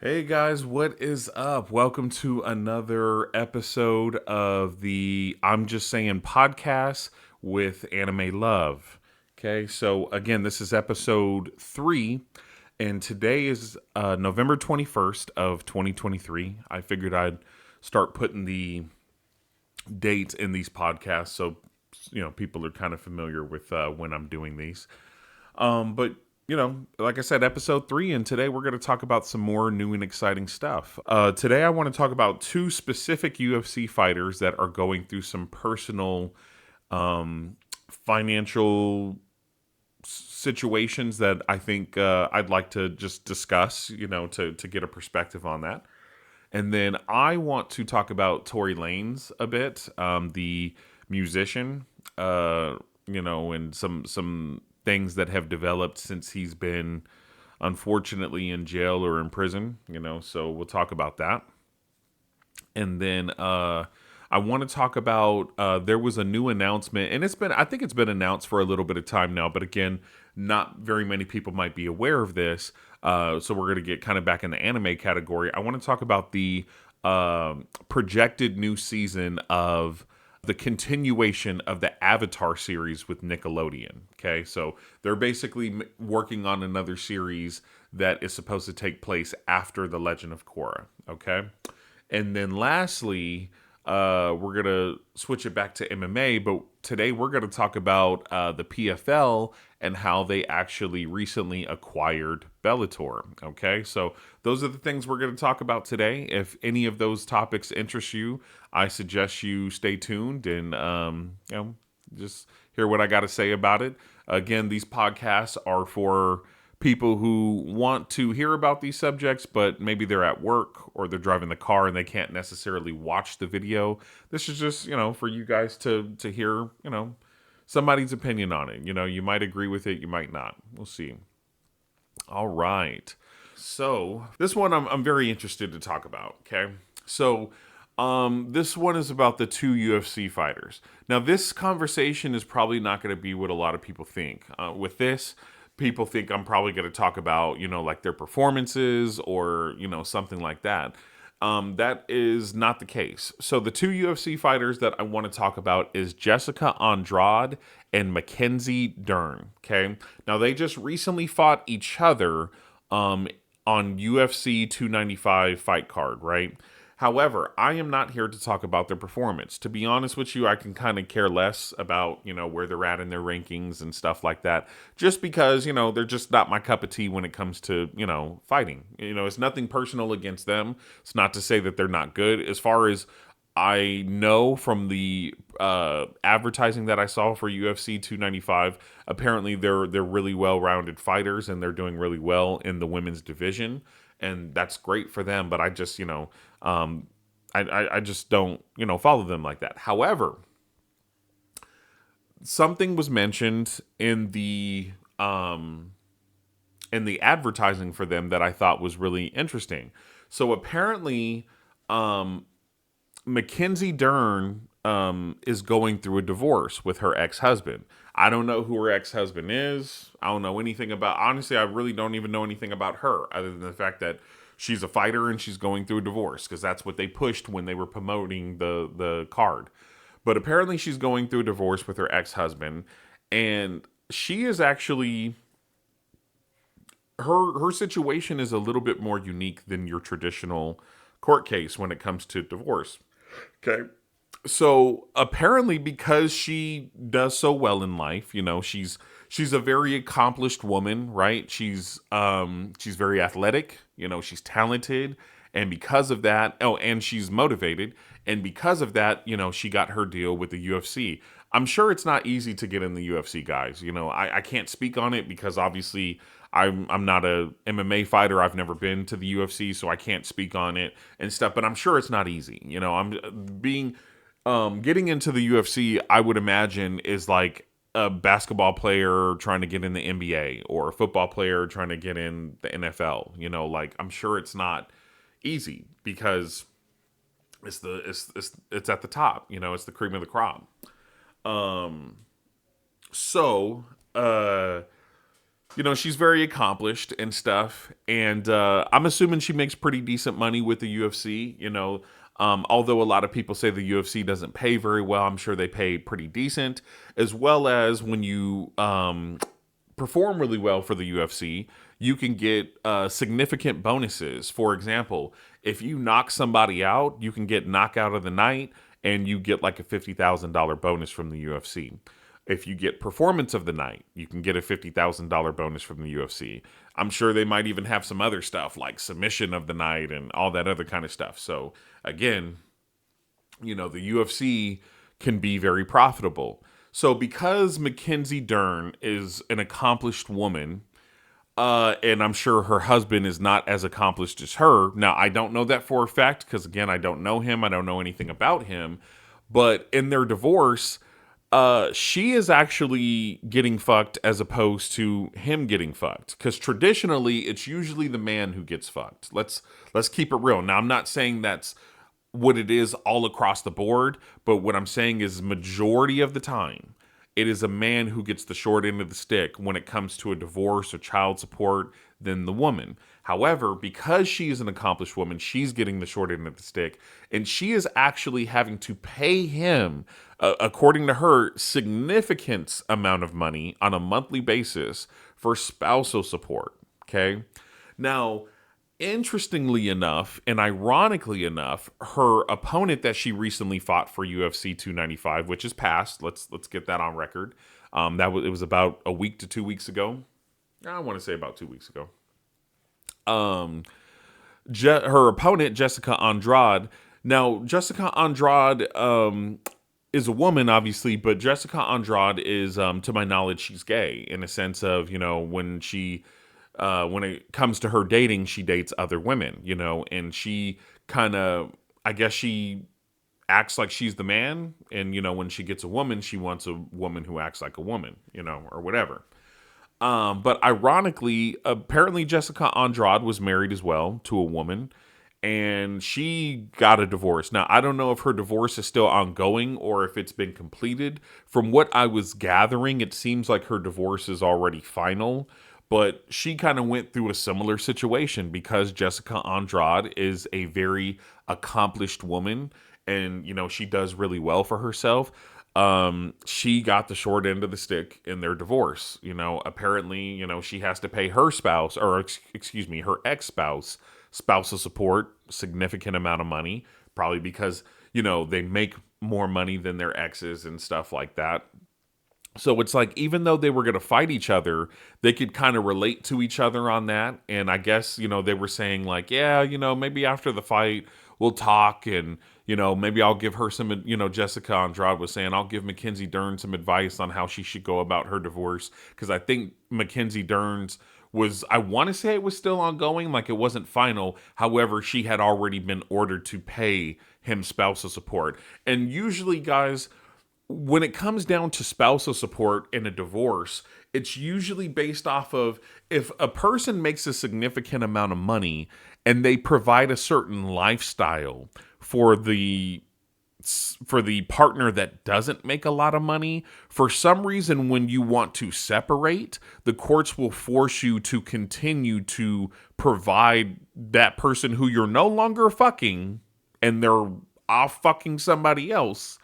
Hey guys, what is up? Welcome to another episode of the I'm Just Saying podcast with Anime Love. Okay, so again, this is episode 3, and today is November 21st of 2023. I figured I'd start putting the dates in these podcasts so people are kind of familiar with when I'm doing these. But like I said, episode 3, and today we're going to talk about some more new and exciting stuff. Today I want to talk about two specific UFC fighters that are going through some personal financial situations that I think I'd like to just discuss, to get a perspective on that. And then I want to talk about Tory Lanez a bit, the musician, and some things that have developed since he's been unfortunately in jail or in prison. So we'll talk about that. And then I want to talk about there was a new announcement, and I think it's been announced for a little bit of time now, but again, not very many people might be aware of this. So we're going to get kind of back in the anime category. I want to talk about the projected new season of the continuation of the Avatar series with Nickelodeon. Okay, so they're basically working on another series that is supposed to take place after The Legend of Korra. Okay. And then lastly, we're going to switch it back to MMA, but today we're going to talk about the PFL and how they actually recently acquired Bellator. Okay, so those are the things we're going to talk about today. If any of those topics interest you, I suggest you stay tuned and just hear what I got to say about it. Again, these podcasts are for people who want to hear about these subjects, but maybe they're at work or they're driving the car and they can't necessarily watch the video. This is just, for you guys to hear, somebody's opinion on it. You might agree with it, you might not. We'll see. All right. So this one I'm very interested to talk about. Okay. So this one is about the two UFC fighters. Now, this conversation is probably not going to be what a lot of people think. With this, people think I'm probably going to talk about, like their performances or, something like that. That is not the case. So the two UFC fighters that I want to talk about is Jessica Andrade and Mackenzie Dern. Okay. Now they just recently fought each other on UFC 295 fight card, right? However, I am not here to talk about their performance. To be honest with you, I can kind of care less about, where they're at in their rankings and stuff like that, just because, they're just not my cup of tea when it comes to, fighting. It's nothing personal against them. It's not to say that they're not good. As far as I know from the advertising that I saw for UFC 295, apparently they're really well-rounded fighters and they're doing really well in the women's division, and that's great for them. But I just, I just don't, follow them like that. However, something was mentioned in the advertising for them that I thought was really interesting. So apparently, Mackenzie Dern is going through a divorce with her ex-husband. I don't know who her ex-husband is. I don't know anything about. Honestly, I really don't even know anything about her, other than the fact that she's a fighter and she's going through a divorce, because that's what they pushed when they were promoting the card. But apparently, she's going through a divorce with her ex-husband, and she is actually her situation is a little bit more unique than your traditional court case when it comes to divorce. Okay. So apparently, because she does so well in life, she's a very accomplished woman, right? She's very athletic, she's talented, and because of that, oh, and she's motivated, and because of that, she got her deal with the UFC. I'm sure it's not easy to get in the UFC, guys. I can't speak on it because obviously I'm not a MMA fighter. I've never been to the UFC, so I can't speak on it and stuff. But I'm sure it's not easy. I'm being getting into the UFC. I would imagine is like a basketball player trying to get in the NBA or a football player trying to get in the NFL. Like I'm sure it's not easy because it's at the top. It's the cream of the crop. So, she's very accomplished and stuff, and I'm assuming she makes pretty decent money with the UFC. Although a lot of people say the UFC doesn't pay very well, I'm sure they pay pretty decent. As well as when you perform really well for the UFC, you can get significant bonuses. For example, if you knock somebody out, you can get knockout of the night, and you get like a $50,000 bonus from the UFC. If you get performance of the night, you can get a $50,000 bonus from the UFC. I'm sure they might even have some other stuff like submission of the night and all that other kind of stuff. So again, the UFC can be very profitable. So because Mackenzie Dern is an accomplished woman, and I'm sure her husband is not as accomplished as her. Now, I don't know that for a fact because, again, I don't know him. I don't know anything about him. But in their divorce, she is actually getting fucked as opposed to him getting fucked. Because traditionally, it's usually the man who gets fucked. Let's keep it real. Now, I'm not saying that's what it is all across the board, but what I'm saying is majority of the time, it is a man who gets the short end of the stick when it comes to a divorce or child support than the woman. However, because she is an accomplished woman, she's getting the short end of the stick, and she is actually having to pay him, according to her, significant amount of money on a monthly basis for spousal support. Okay, now, interestingly enough, and ironically enough, her opponent that she recently fought for UFC 295, which is past, let's get that on record. It was about a week to 2 weeks ago. I want to say about 2 weeks ago. Her opponent, Jessica Andrade. Now, Jessica Andrade is a woman, obviously, but Jessica Andrade is, to my knowledge, she's gay in a sense of, when it comes to her dating, she dates other women, and she kind of, I guess she acts like she's the man. And, when she gets a woman, she wants a woman who acts like a woman, or whatever. But ironically, apparently Jessica Andrade was married as well to a woman, and she got a divorce. Now, I don't know if her divorce is still ongoing or if it's been completed. From what I was gathering, it seems like her divorce is already final. But she kind of went through a similar situation because Jessica Andrade is a very accomplished woman, and she does really well for herself. She got the short end of the stick in their divorce. Apparently, she has to pay her spouse, or excuse me, her ex-spouse, spousal support, significant amount of money, probably because, they make more money than their exes and stuff like that. So it's like, even though they were going to fight each other, they could kind of relate to each other on that. And I guess, they were saying like, yeah, maybe after the fight, we'll talk, and, maybe I'll give her some, Jessica Andrade was saying, I'll give Mackenzie Dern some advice on how she should go about her divorce. Because I think Mackenzie Dern's was, I want to say it was still ongoing, like it wasn't final. However, she had already been ordered to pay him spousal support. And usually, guys, when it comes down to spousal support in a divorce, it's usually based off of if a person makes a significant amount of money and they provide a certain lifestyle for the partner that doesn't make a lot of money. For some reason, when you want to separate, the courts will force you to continue to provide that person who you're no longer fucking, and they're off fucking somebody else.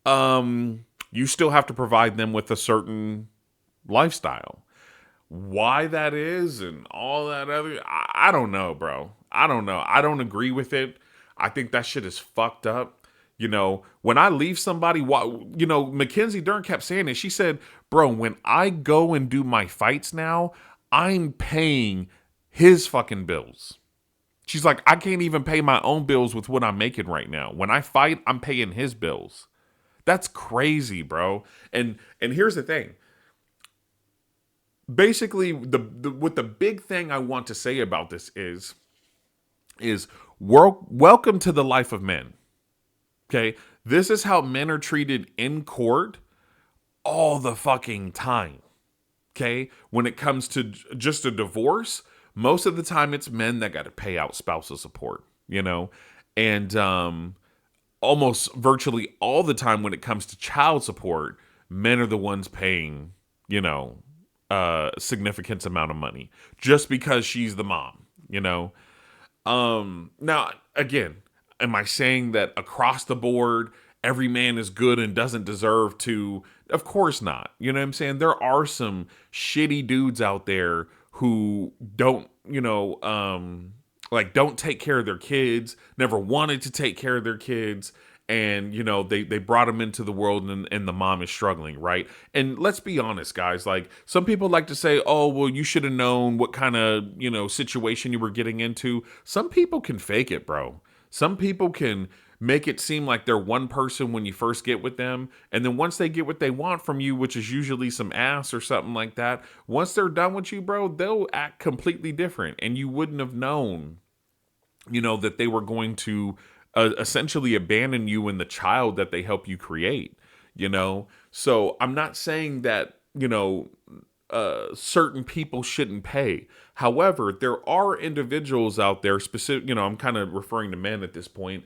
You still have to provide them with a certain lifestyle. Why that is and all that other, I don't know, bro. I don't know. I don't agree with it. I think that shit is fucked up. When I leave somebody, Mackenzie Dern kept saying it. She said, bro, when I go and do my fights now, I'm paying his fucking bills. She's like, I can't even pay my own bills with what I'm making right now. When I fight, I'm paying his bills. That's crazy, bro. And here's the thing. Basically, what the big thing I want to say about this is welcome to the life of men. Okay? This is how men are treated in court all the fucking time. Okay? When it comes to just a divorce, most of the time it's men that got to pay out spousal support, and almost virtually all the time when it comes to child support, men are the ones paying, significant amount of money just because she's the mom, you know. Now again, am I saying that across the board every man is good and doesn't deserve to? Of course not. You know what I'm saying? There are some shitty dudes out there who don't, like don't take care of their kids, never wanted to take care of their kids, and they brought them into the world, and the mom is struggling, right? And let's be honest, guys, like some people like to say, oh well, you should have known what kind of situation you were getting into. Some people can fake it, bro. Some people can make it seem like they're one person when you first get with them, and then once they get what they want from you, which is usually some ass or something like that, once they're done with you, bro, they'll act completely different, and you wouldn't have known that they were going to essentially abandon you and the child that they help you create. So I'm not saying that certain people shouldn't pay. However, there are individuals out there, specific, I'm kind of referring to men at this point,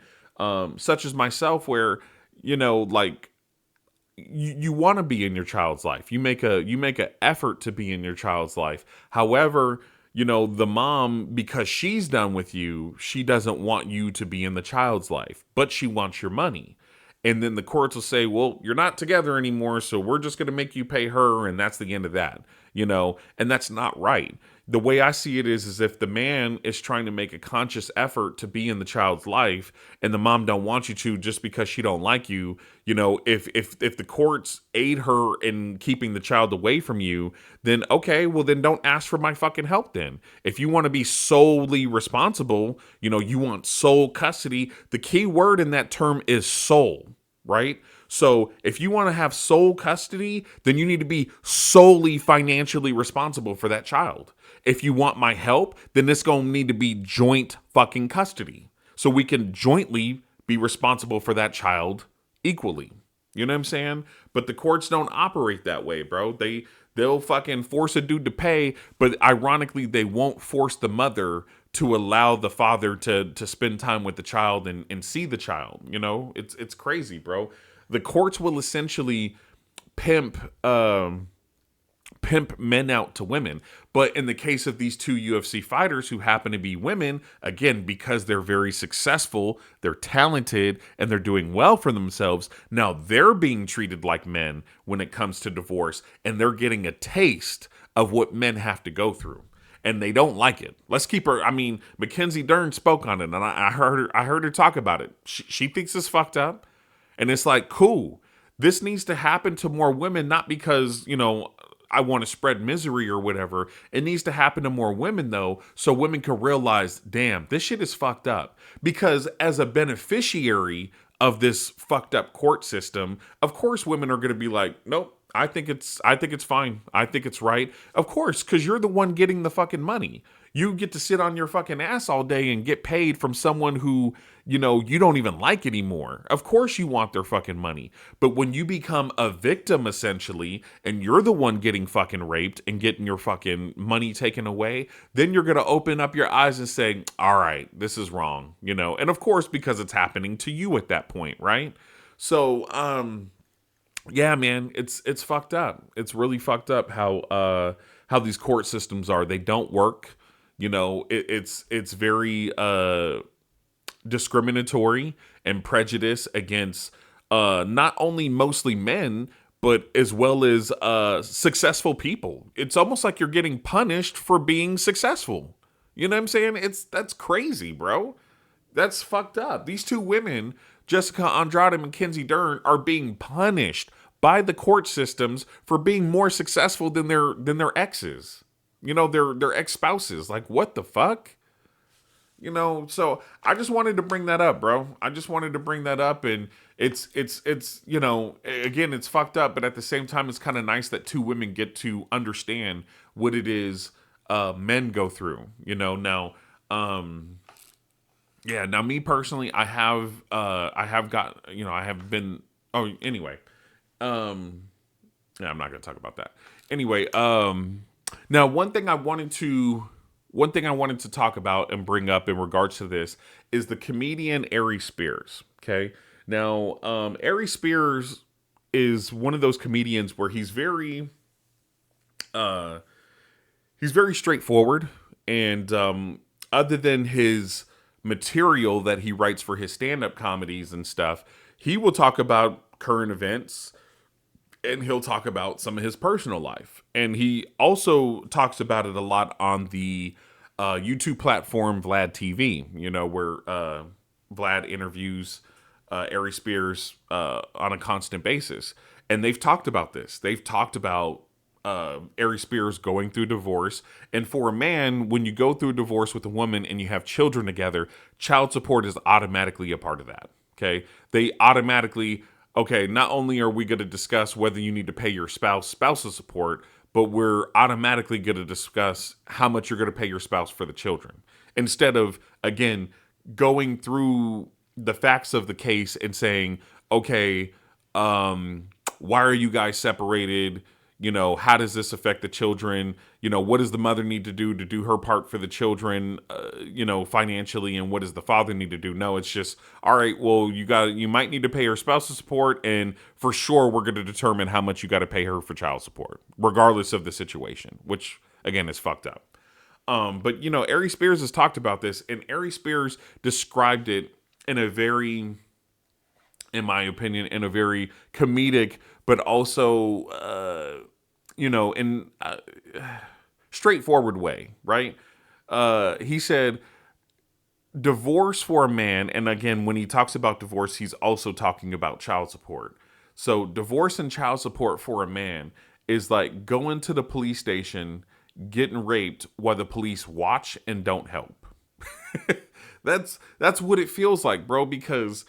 such as myself, where like you want to be in your child's life. You make a effort to be in your child's life. However, the mom, because she's done with you, she doesn't want you to be in the child's life, but she wants your money. And then the courts will say, well, you're not together anymore, so we're just going to make you pay her, and that's the end of that. And that's not right. The way I see it is if the man is trying to make a conscious effort to be in the child's life, and the mom don't want you to just because she don't like you, if the courts aid her in keeping the child away from you, then okay, well then don't ask for my fucking help then. If you want to be solely responsible, you want sole custody, the key word in that term is sole, right? So if you want to have sole custody, then you need to be solely financially responsible for that child. If you want my help, then it's going to need to be joint fucking custody. So we can jointly be responsible for that child equally. You know what I'm saying? But the courts don't operate that way, bro. They'll fucking force a dude to pay, but ironically, they won't force the mother to allow the father to spend time with the child and see the child. It's crazy, bro. The courts will essentially pimp men out to women. But in the case of these two UFC fighters who happen to be women, again, because they're very successful, they're talented, and they're doing well for themselves, now they're being treated like men when it comes to divorce, and they're getting a taste of what men have to go through. And they don't like it. Let's keep her. I mean, Mackenzie Dern spoke on it, and I heard her talk about it. She thinks it's fucked up, and it's like, cool. This needs to happen to more women, not because I want to spread misery or whatever. It needs to happen to more women, though, so women can realize, damn, this shit is fucked up. Because as a beneficiary of this fucked up court system, of course women are going to be like, nope, I think it's fine. I think it's right. Of course, because you're the one getting the fucking money. You get to sit on your fucking ass all day and get paid from someone who, you don't even like anymore. Of course you want their fucking money. But when you become a victim, essentially, and you're the one getting fucking raped and getting your fucking money taken away, then you're going to open up your eyes and say, all right, this is wrong, And of course, because it's happening to you at that point, right? So, yeah, man, it's fucked up. It's really fucked up how these court systems are. They don't work. It's very discriminatory and prejudice against not only mostly men, but as well as successful people. It's almost like you're getting punished for being successful. You know what I'm saying? That's crazy, bro. That's fucked up. These two women, Jessica Andrade and Mackenzie Dern, are being punished by the court systems for being more successful than their exes. Their ex-spouses. Like, what the fuck? So I just wanted to bring that up, bro. I just wanted to bring that up, and it's again, it's fucked up, but at the same time, it's kind of nice that two women get to understand what it is men go through. Now, yeah. Now, me personally, I have got, I have been. Oh, anyway, yeah, I'm not gonna talk about that. Anyway, now one thing I wanted to talk about and bring up in regards to this is the comedian Ari Spears. Okay. Now, Ari Spears is one of those comedians where he's very Uh, he's very straightforward, and other than his material that he writes for his stand-up comedies and stuff, he will talk about current events, and he'll talk about some of his personal life. And he also talks about it a lot on the YouTube platform Vlad TV, where Vlad interviews Ari Spears on a constant basis. And they've talked about this. They've talked about Ari Spears going through divorce. And for a man, when you go through a divorce with a woman and you have children together, child support is automatically a part of that. Okay. They automatically, okay, not only are we going to discuss whether you need to pay your spousal support, but we're automatically going to discuss how much you're going to pay your spouse for the children. Instead of, again, going through the facts of the case and saying, okay, why are you guys separated? How does this affect the children? What does the mother need to do her part for the children, financially, and what does the father need to do? No, it's just, all right, well, you might need to pay her spousal support, and for sure, we're going to determine how much you got to pay her for child support, regardless of the situation, which, again, is fucked up. But, Ari Spears has talked about this, and Ari Spears described it in a very, in my opinion, in a very comedic, but also, in straightforward way, right? He said, divorce for a man, and again, when he talks about divorce, he's also talking about child support. So divorce and child support for a man is like going to the police station, getting raped while the police watch and don't help. That's what it feels like, bro, because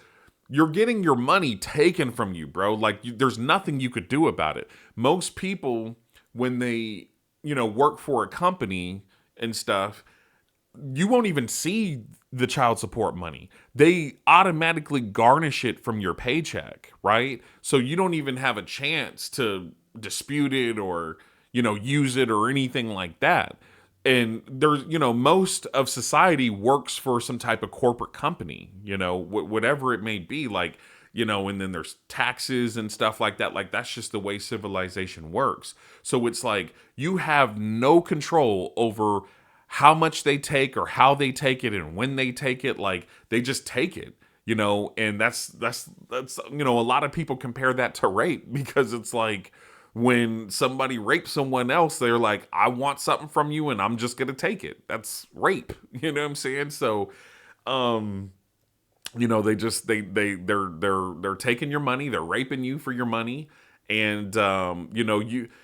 you're getting your money taken from you, bro. Like, there's nothing you could do about it. Most people, when they, work for a company and stuff, you won't even see the child support money. They automatically garnish it from your paycheck, right? So you don't even have a chance to dispute it or, use it or anything like that. And there's, most of society works for some type of corporate company, whatever it may be, like, and then there's taxes and stuff like that. Like, that's just the way civilization works. So it's like you have no control over how much they take or how they take it and when they take it. Like, they just take it, and that's, a lot of people compare that to rape, because it's like, when somebody rapes someone else, they're like, I want something from you and I'm just going to take it. That's rape. You know what I'm saying? So, they just, they're taking your money. They're raping you for your money. And,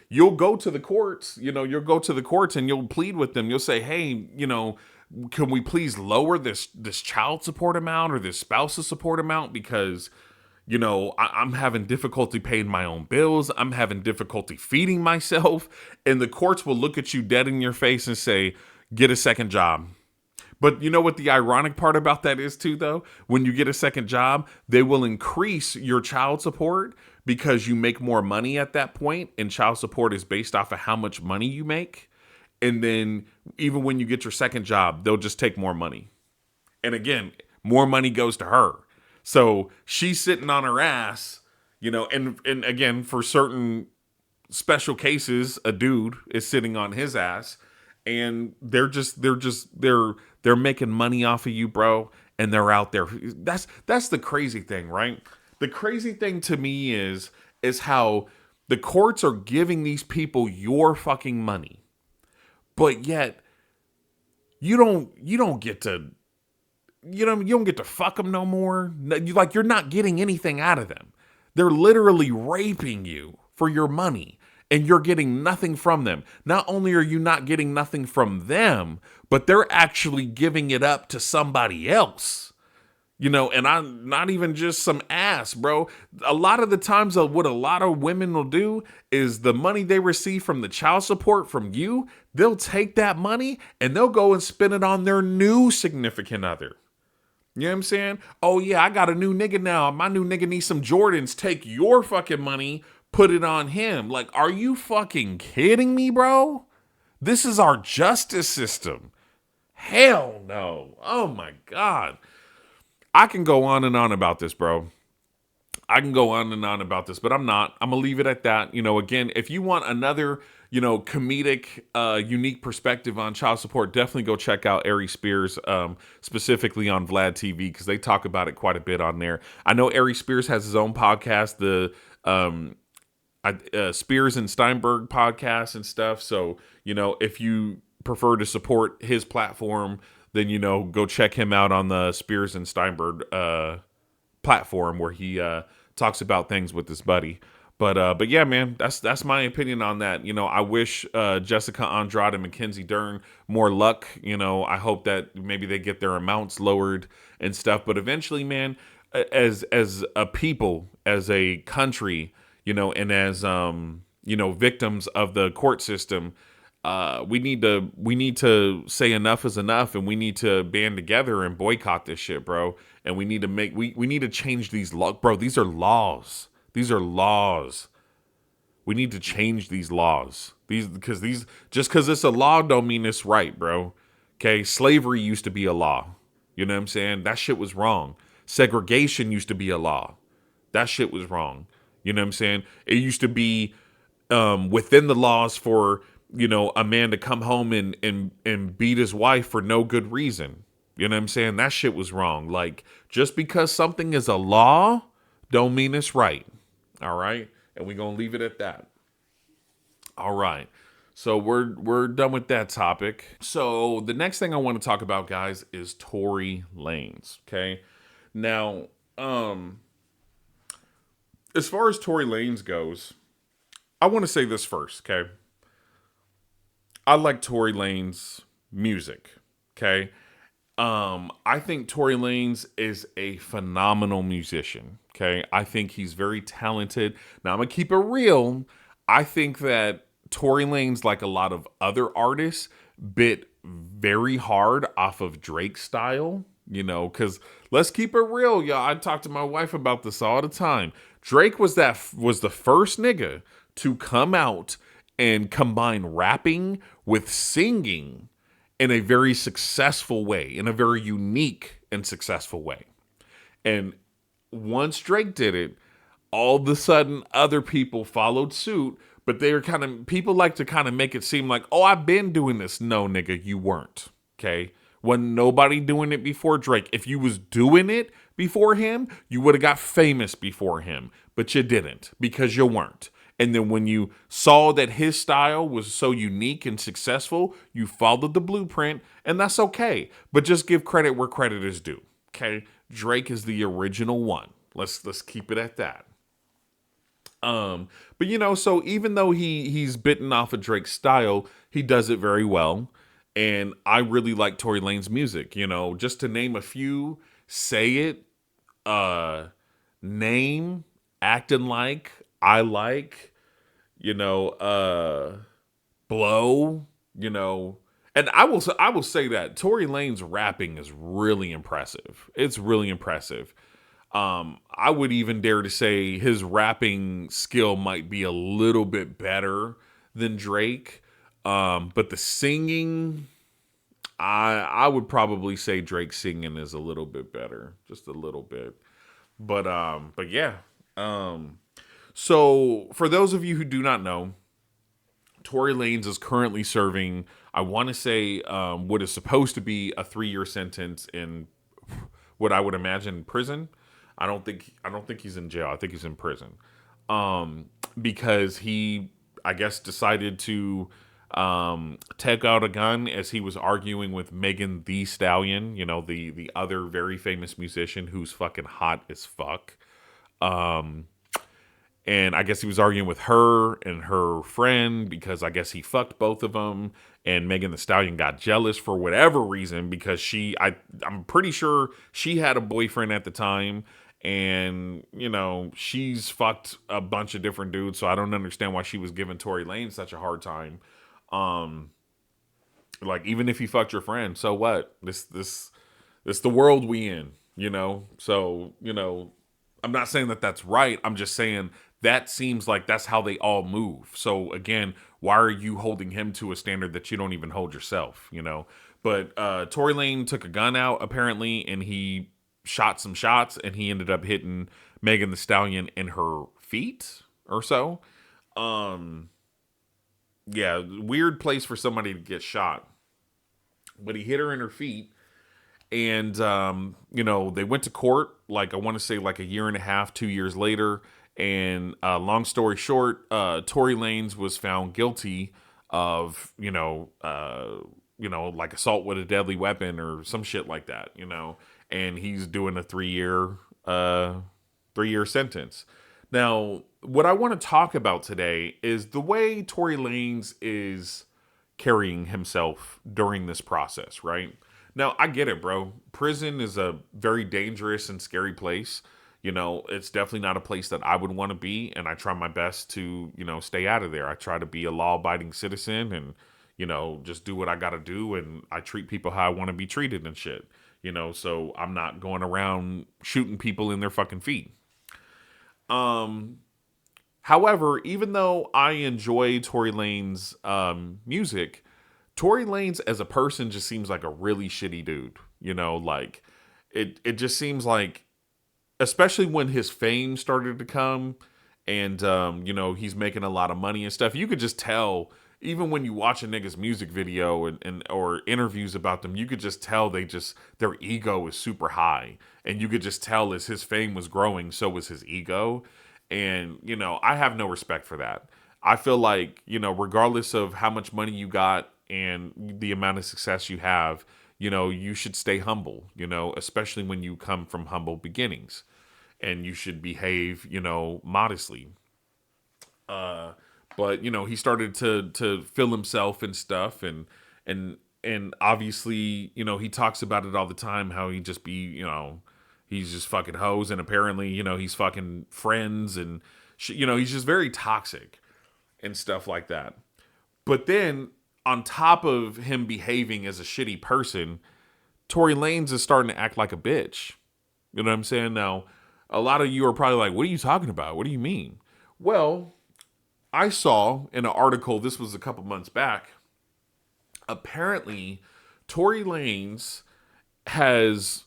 you'll go to the courts, you'll go to the courts and you'll plead with them. You'll say, hey, can we please lower this child support amount or this spousal support amount? Because, I'm having difficulty paying my own bills. I'm having difficulty feeding myself. And the courts will look at you dead in your face and say, get a second job. But you know what the ironic part about that is too, though? When you get a second job, they will increase your child support because you make more money at that point, and child support is based off of how much money you make. And then even when you get your second job, they'll just take more money. And again, more money goes to her. So she's sitting on her ass, and again, for certain special cases, a dude is sitting on his ass, and they're making money off of you, bro, and they're out there. That's the crazy thing, right? The crazy thing to me is how the courts are giving these people your fucking money, but yet you don't get to. You don't get to fuck them no more. You're not getting anything out of them. They're literally raping you for your money, and you're getting nothing from them. Not only are you not getting nothing from them, but they're actually giving it up to somebody else. And I'm not even just some ass, bro. A lot of the times, what a lot of women will do is the money they receive from the child support from you, they'll take that money and they'll go and spend it on their new significant other. You know what I'm saying? Oh, yeah, I got a new nigga now. My new nigga needs some Jordans. Take your fucking money, put it on him. Like, are you fucking kidding me, bro? This is our justice system. Hell no. Oh, my God. I can go on and on about this, bro. I can go on and on about this, but I'm not. I'm going to leave it at that. Again, if you want another, comedic, unique perspective on child support, definitely go check out Ari Spears, specifically on Vlad TV, because they talk about it quite a bit on there. I know Ari Spears has his own podcast, the Spears and Steinberg podcast and stuff. So, if you prefer to support his platform, then, go check him out on the Spears and Steinberg platform, where he talks about things with his buddy. But yeah, man, that's my opinion on that. I wish Jessica Andrade and Mackenzie Dern more luck. I hope that maybe they get their amounts lowered and stuff. But eventually, man, as a people, as a country, and as victims of the court system, we need to say enough is enough, and we need to band together and boycott this shit, bro. And we need to we need to change these laws, bro. These are laws. These are laws. We need to change these laws. Just because it's a law don't mean it's right, bro. Okay, slavery used to be a law. You know what I'm saying? That shit was wrong. Segregation used to be a law. That shit was wrong. You know what I'm saying? It used to be within the laws for a man to come home and beat his wife for no good reason. You know what I'm saying? That shit was wrong. Like, just because something is a law don't mean it's right. All right? And we're going to leave it at that. All right. So we're done with that topic. So the next thing I want to talk about, guys, is Tory Lanez. Okay? Now, as far as Tory Lanez goes, I want to say this first, okay? I like Tory Lanez music, okay? I think Tory Lanez is a phenomenal musician, okay? I think he's very talented. Now, I'm going to keep it real. I think that Tory Lanez, like a lot of other artists, bit very hard off of Drake's style, because let's keep it real, y'all. I talk to my wife about this all the time. Drake was the first nigga to come out and combine rapping with singing in a very successful way, in a very unique and successful way. And once Drake did it, all of a sudden other people followed suit, but people like to kind of make it seem like, oh, I've been doing this. No, nigga, you weren't. Okay? Wasn't nobody doing it before Drake. If you was doing it before him, you would have got famous before him, but you didn't because you weren't. And then when you saw that his style was so unique and successful, you followed the blueprint, and that's okay. But just give credit where credit is due. Okay? Drake is the original one. Let's keep it at that. But so even though he's bitten off of Drake's style, he does it very well. And I really like Tory Lanez music, just to name a few: Say It, Name, Acting Like, I Like, Blow, and I will say that Tory Lanez rapping is really impressive. It's really impressive. I would even dare to say his rapping skill might be a little bit better than Drake. But the singing, I would probably say Drake's singing is a little bit better, just a little bit. But yeah. So for those of you who do not know, Tory Lanez is currently serving, I want to say, what is supposed to be a 3-year sentence in what I would imagine prison. I don't think he's in jail. I think he's in prison. Because he, I guess, decided to take out a gun as he was arguing with Megan Thee Stallion, the other very famous musician who's fucking hot as fuck. And I guess he was arguing with her and her friend because I guess he fucked both of them. And Megan Thee Stallion got jealous for whatever reason because I'm pretty sure she had a boyfriend at the time. And, she's fucked a bunch of different dudes. So I don't understand why she was giving Tory Lanez such a hard time. Like, even if you fucked your friend, so what? This the world we in, So, I'm not saying that that's right. I'm just saying that seems like that's how they all move. So again, why are you holding him to a standard that you don't even hold yourself, But Tory Lanez took a gun out apparently, and he shot some shots, and he ended up hitting Megan Thee Stallion in her feet or so. Yeah, weird place for somebody to get shot. But he hit her in her feet, and they went to court. Like I want to say, like a year and a half, 2 years later. And long story short, Tory Lanez was found guilty of like assault with a deadly weapon or some shit like that. And he's doing a 3 year sentence. Now, what I want to talk about today is the way Tory Lanez is carrying himself during this process, right? Now, I get it, bro. Prison is a very dangerous and scary place. It's definitely not a place that I would want to be, and I try my best to, stay out of there. I try to be a law-abiding citizen and, just do what I got to do, and I treat people how I want to be treated and shit. So I'm not going around shooting people in their fucking feet. However, even though I enjoy Tory Lanez music, Tory Lanez as a person just seems like a really shitty dude. Like it just seems like, especially when his fame started to come, and he's making a lot of money and stuff. You could just tell, even when you watch a nigga's music video and or interviews about them, you could just tell their ego is super high, and you could just tell as his fame was growing, so was his ego. And I have no respect for that. I feel like, regardless of how much money you got and the amount of success you have, you should stay humble, especially when you come from humble beginnings, and you should behave, modestly. But he started to feel himself and stuff, and obviously, he talks about it all the time, how he just be, he's just fucking hoes, and apparently, he's fucking friends, and he's just very toxic and stuff like that. But then, on top of him behaving as a shitty person, Tory Lanez is starting to act like a bitch. You know what I'm saying? Now, a lot of you are probably like, what are you talking about? What do you mean? Well, I saw in an article, this was a couple months back, apparently Tory Lanez has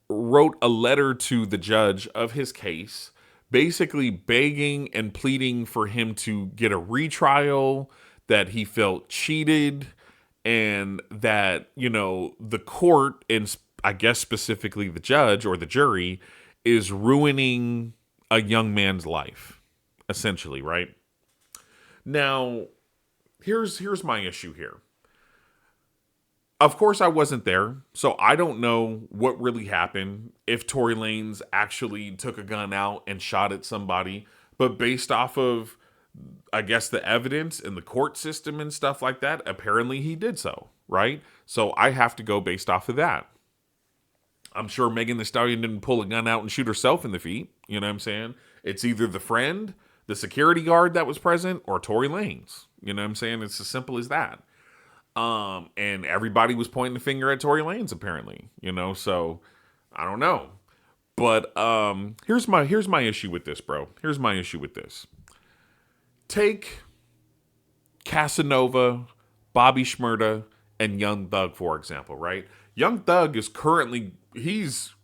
wrote a letter to the judge of his case, basically begging and pleading for him to get a retrial, that he felt cheated, and that, the court, and I guess specifically the judge or the jury, is ruining a young man's life, essentially, right? Now, here's my issue here. Of course, I wasn't there, so I don't know what really happened, if Tory Lanez actually took a gun out and shot at somebody. But based off of, I guess, the evidence in the court system and stuff like that, apparently he did so, right? So I have to go based off of that. I'm sure Megan Thee Stallion didn't pull a gun out and shoot herself in the feet. You know what I'm saying? It's either the friend, the security guard that was present, or Tory Lanez. You know what I'm saying? It's as simple as that. And everybody was pointing the finger at Tory Lanez, apparently, so I don't know. But here's my issue with this, bro. Here's my issue with this. Take Casanova, Bobby Shmurda, and Young Thug, for example, right? Young Thug is he's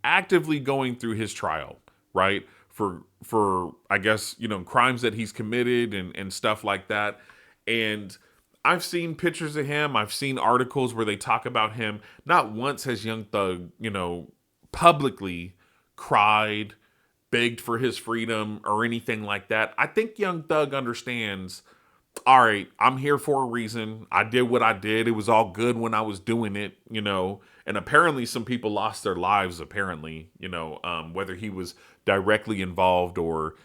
actively going through his trial, right? For I guess, crimes that he's committed and stuff like that. And I've seen pictures of him. I've seen articles where they talk about him. Not once has Young Thug, publicly cried, begged for his freedom, or anything like that. I think Young Thug understands, all right, I'm here for a reason. I did what I did. It was all good when I was doing it, And apparently some people lost their lives, apparently, whether he was directly involved or,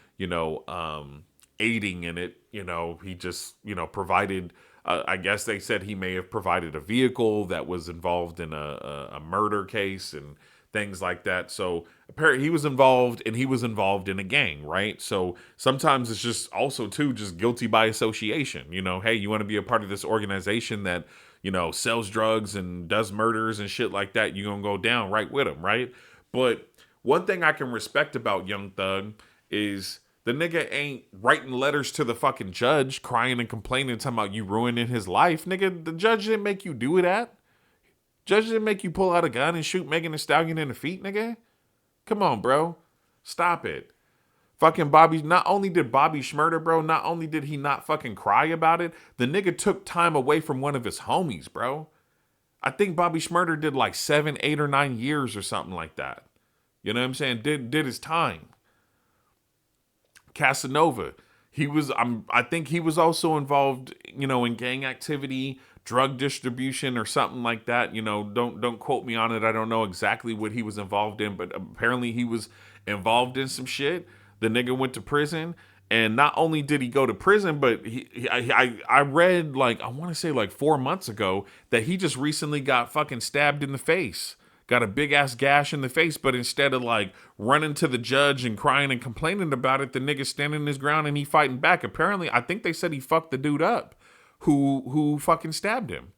aiding in it. He just, provided, I guess they said he may have provided a vehicle that was involved in a murder case and things like that. So apparently he was involved, and he was involved in a gang, right? So sometimes it's just also too just guilty by association. Hey, you want to be a part of this organization that, sells drugs and does murders and shit like that, you're gonna go down right with them, right? But one thing I can respect about Young Thug is the nigga ain't writing letters to the fucking judge, crying and complaining, talking about you ruining his life. Nigga, the judge didn't make you do that. Judge didn't make you pull out a gun and shoot Megan Thee Stallion in the feet, nigga. Come on, bro. Stop it. Fucking Bobby, not only did Bobby Schmurder, bro, not only did he not fucking cry about it, the nigga took time away from one of his homies, bro. I think Bobby Schmurder did like 7, 8, or 9 years or something like that. You know what I'm saying? Did his time. Casanova, I think he was also involved, in gang activity, drug distribution or something like that. Don't quote me on it. I don't know exactly what he was involved in, but apparently he was involved in some shit. The nigga went to prison, and not only did he go to prison, but I read, like, I want to say like 4 months ago, that he just recently got fucking stabbed in the face. Got a big ass gash in the face, but instead of like running to the judge and crying and complaining about it, the nigga standing his ground and he fighting back. Apparently, I think they said he fucked the dude up who fucking stabbed him.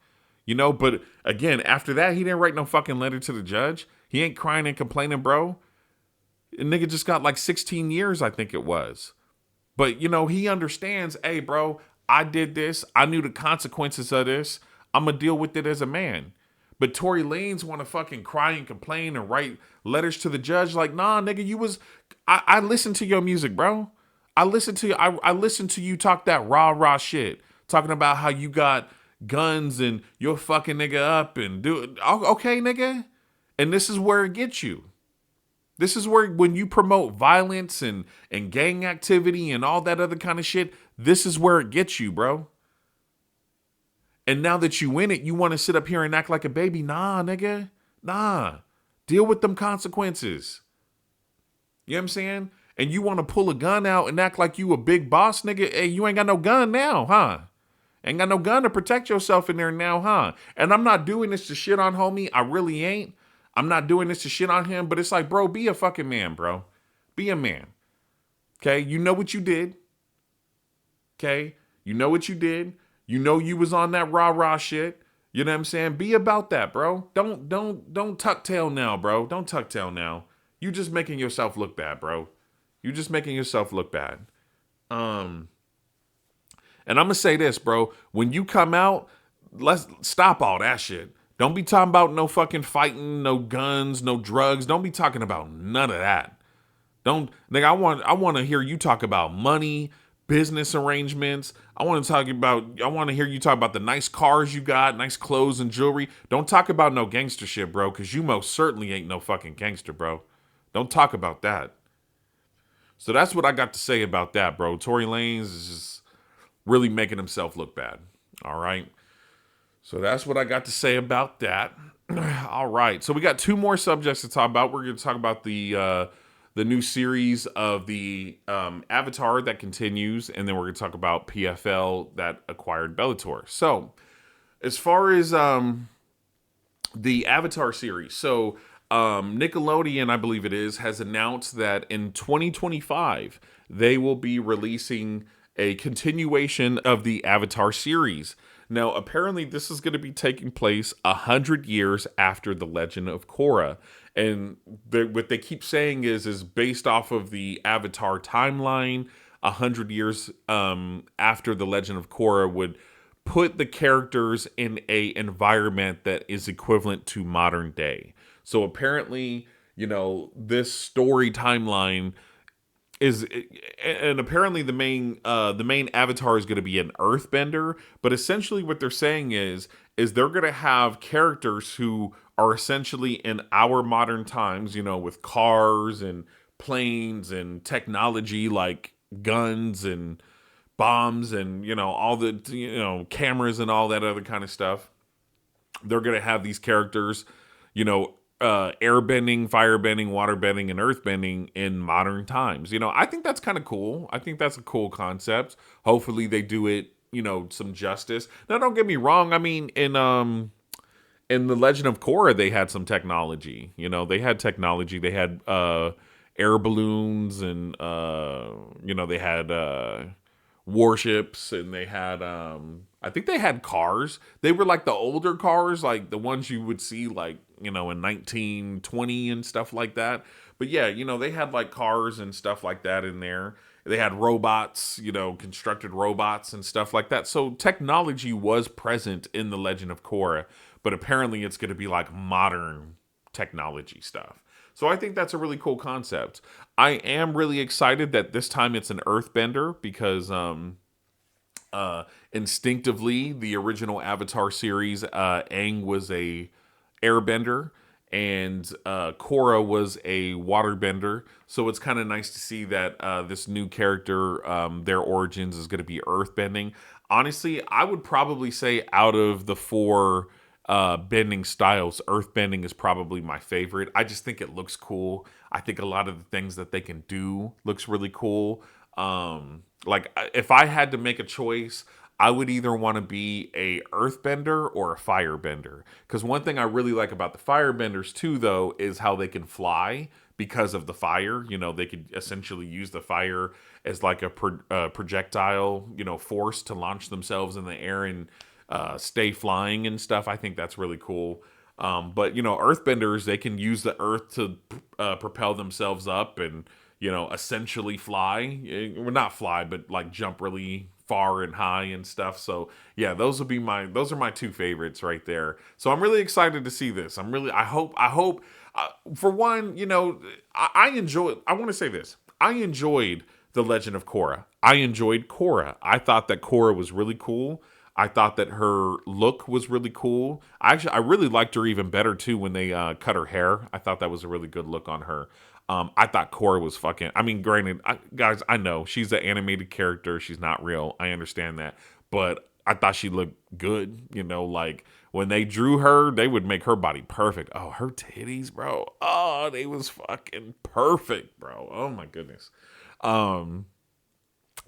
But again, after that, he didn't write no fucking letter to the judge. He ain't crying and complaining, bro. The nigga just got like 16 years, I think it was. But he understands, hey, bro, I did this. I knew the consequences of this. I'm gonna deal with it as a man. But Tory Lanez want to fucking cry and complain and write letters to the judge like, nah, nigga, I listened to your music, bro. I listened to you talk that rah shit, talking about how you got guns and you'll fucking nigga up and do it. Okay, nigga. And this is where it gets you. This is where, when you promote violence and gang activity and all that other kind of shit, this is where it gets you, bro. And now that you win it, you want to sit up here and act like a baby. Nah, nigga. Nah. Deal with them consequences. You know what I'm saying? And you want to pull a gun out and act like you a big boss, nigga. Hey, you ain't got no gun now, huh? Ain't got no gun to protect yourself in there now, huh? And I'm not doing this to shit on homie. I really ain't. I'm not doing this to shit on him. But it's like, bro, be a fucking man, bro. Be a man. Okay? You know what you did. Okay? You know what you did. You know you was on that rah shit. You know what I'm saying? Be about that, bro. Don't tuck tail now, bro. Don't tuck tail now. You just making yourself look bad, bro. You just making yourself look bad. And I'm gonna say this, bro. When you come out, let's stop all that shit. Don't be talking about no fucking fighting, no guns, no drugs. Don't be talking about none of that. Don't, nigga, I want to hear you talk about money, business arrangements. I want to hear you talk about the nice cars you got, nice clothes and jewelry. Don't talk about no gangster shit, bro, because you most certainly ain't no fucking gangster, bro. Don't talk about that. So that's what I got to say about that, bro. Tory Lanez is just really making himself look bad. All right. So that's what I got to say about that. All right. So we got two more subjects to talk about. We're going to talk about the new series of the Avatar that continues, and then we're going to talk about PFL that acquired Bellator. So as far as the Avatar series, so Nickelodeon, I believe it is, has announced that in 2025 they will be releasing a continuation of the Avatar series. Now, apparently, this is going to be taking place 100 years after The Legend of Korra. And what they keep saying is based off of the Avatar timeline, 100 years after The Legend of Korra would put the characters in a environment that is equivalent to modern day. So apparently, this story timeline is, and apparently the main avatar is going to be an earthbender, but essentially what they're saying is they're going to have characters who are essentially in our modern times, with cars and planes and technology like guns and bombs and all the cameras and all that other kind of stuff. They're going to have these characters, airbending, firebending, waterbending, and earthbending in modern times. I think that's kind of cool. I think that's a cool concept. Hopefully they do it, some justice. Now, don't get me wrong. I mean, in The Legend of Korra, they had some technology. They had technology. They had air balloons and, they had warships, and they had I think they had cars. They were like the older cars, like the ones you would see like in 1920 and stuff like that. But yeah, they had like cars and stuff like that in there. They had robots, constructed robots and stuff like that. So technology was present in The Legend of Korra, but apparently it's going to be like modern technology stuff. So I think that's a really cool concept. I am really excited that this time it's an earthbender because instinctively the original Avatar series, Aang was a airbender and Korra was a waterbender. So it's kind of nice to see that this new character, their origins is going to be earthbending. Honestly, I would probably say out of the four bending styles, earthbending is probably my favorite. I just think it looks cool. I think a lot of the things that they can do looks really cool. Like if I had to make a choice, I would either want to be a earthbender or a firebender. Because one thing I really like about the firebenders too, though, is how they can fly because of the fire. You know, they could essentially use the fire as like a projectile, you know, force to launch themselves in the air and stay flying and stuff. I think that's really cool. But you know, earthbenders, they can use the earth to propel themselves up and, you know, essentially fly. Well, not fly, but like jump really far and high and stuff. So yeah, those are my two favorites right there. So I'm really excited to see this. I hope for one, you know, I enjoy. I want to say this. I enjoyed the Legend of Korra. I enjoyed Korra. I thought that Korra was really cool. I thought that her look was really cool. I really liked her even better too when they cut her hair. I thought that was a really good look on her. I thought Korra was fucking. I mean, granted, guys, I know she's an animated character. She's not real. I understand that, but I thought she looked good. You know, like when they drew her, they would make her body perfect. Oh, her titties, bro. Oh, they was fucking perfect, bro. Oh my goodness. Um,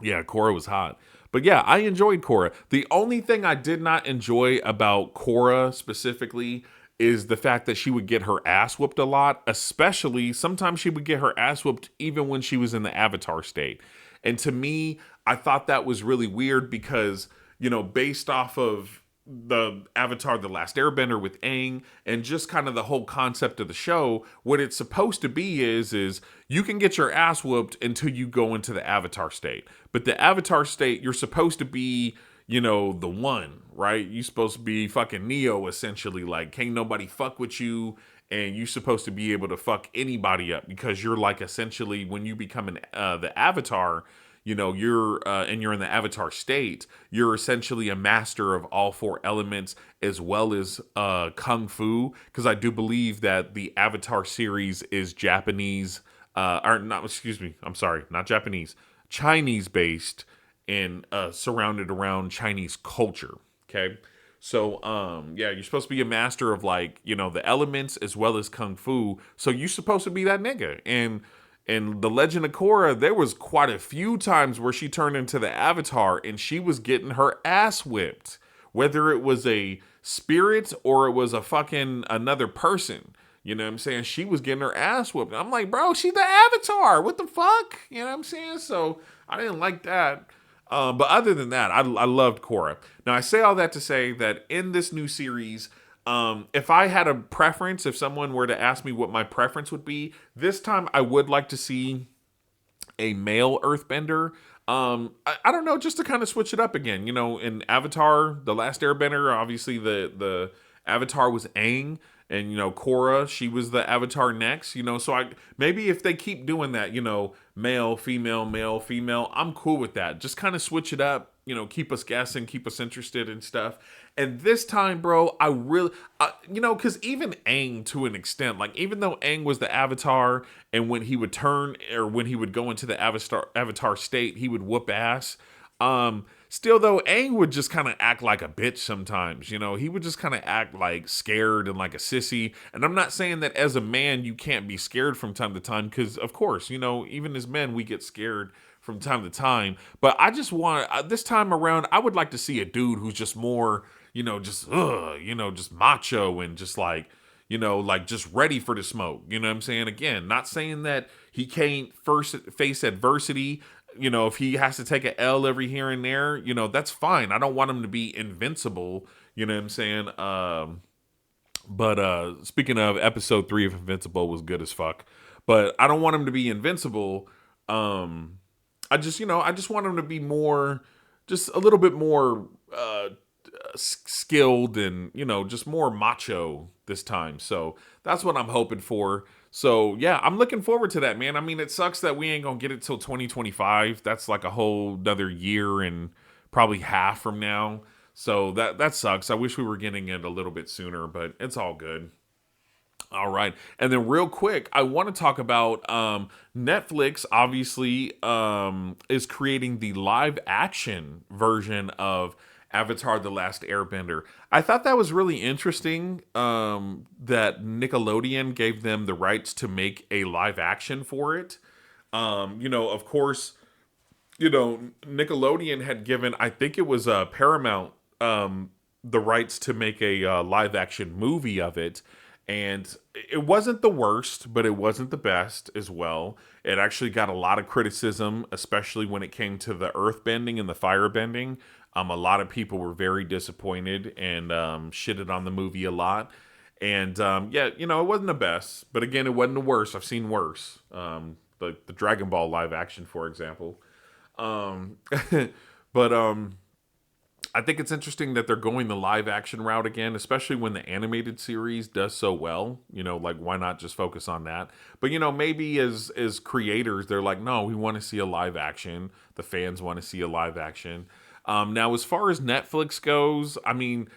yeah, Korra was hot. But yeah, I enjoyed Korra. The only thing I did not enjoy about Korra specifically is the fact that she would get her ass whooped a lot, especially sometimes she would get her ass whooped even when she was in the Avatar state. And to me, I thought that was really weird because, you know, based off of the Avatar The Last Airbender with Aang and just kind of the whole concept of the show, what it's supposed to be is you can get your ass whooped until you go into the Avatar state. But the Avatar state, you're supposed to be, you know, the one, right? You're supposed to be fucking Neo essentially, like can't nobody fuck with you, and you're supposed to be able to fuck anybody up because you're like essentially when you become the Avatar, you know, you're in the Avatar state, you're essentially a master of all four elements as well as kung fu, because I do believe that the Avatar series is Japanese, or not, excuse me, I'm sorry, not Japanese, Chinese based and surrounded around Chinese culture. Okay. So yeah, you're supposed to be a master of, like, you know, the elements as well as kung fu. So you're supposed to be that nigga. And the Legend of Korra, there was quite a few times where she turned into the Avatar and she was getting her ass whipped, whether it was a spirit or it was a fucking another person. You know what I'm saying? She was getting her ass whooped. I'm like, bro, she's the Avatar. What the fuck? You know what I'm saying? So I didn't like that. But other than that, I loved Korra. Now, I say all that to say that in this new series, if I had a preference, if someone were to ask me what my preference would be, this time I would like to see a male earthbender. I don't know, just to kind of switch it up again. You know, in Avatar, The Last Airbender, obviously the Avatar was Aang, and you know, Korra, she was the Avatar next. You know, so I maybe if they keep doing that, you know, male, female, I'm cool with that. Just kind of switch it up. You know, keep us guessing, keep us interested in stuff. And this time, bro, I really, you know, because even Aang to an extent, like even though Aang was the Avatar, and when he would turn or when he would go into the Avatar state, he would whoop ass. Still though, Aang would just kind of act like a bitch sometimes. You know, he would just kind of act like scared and like a sissy. And I'm not saying that as a man you can't be scared from time to time, because of course, you know, even as men we get scared from time to time. But I just want this time around, I would like to see a dude who's just more, you know, just you know, just macho and just like, you know, like just ready for the smoke. You know what I'm saying? Again, not saying that he can't first face adversity. You know, if he has to take an L every here and there, you know, that's fine. I don't want him to be invincible. You know what I'm saying? But speaking of, episode 3 of Invincible was good as fuck. But I don't want him to be invincible. I just, you know, I just want him to be more, just a little bit more skilled and just more macho this time. So that's what I'm hoping for. So yeah, I'm looking forward to that, man. I mean, it sucks that we ain't gonna get it till 2025. That's like a whole another year and probably half from now. So that sucks. I wish we were getting it a little bit sooner, but it's all good. All right. And then real quick, I want to talk about Netflix obviously is creating the live action version of Avatar The Last Airbender. I thought that was really interesting that Nickelodeon gave them the rights to make a live action for it. Of course, Nickelodeon had given, I think it was Paramount, the rights to make a live action movie of it. And it wasn't the worst, but it wasn't the best as well. It actually got a lot of criticism, especially when it came to the earth bending and the fire bending. A lot of people were very disappointed and shitted on the movie a lot. And yeah, it wasn't the best, but again, it wasn't the worst. I've seen worse. The Dragon Ball live action, for example. Um, but I think it's interesting that they're going the live action route again, especially when the animated series does so well. Like why not just focus on that? But maybe as creators, they're like, no, we want to see a live action. The fans want to see a live action. Now, as far as Netflix goes, I mean,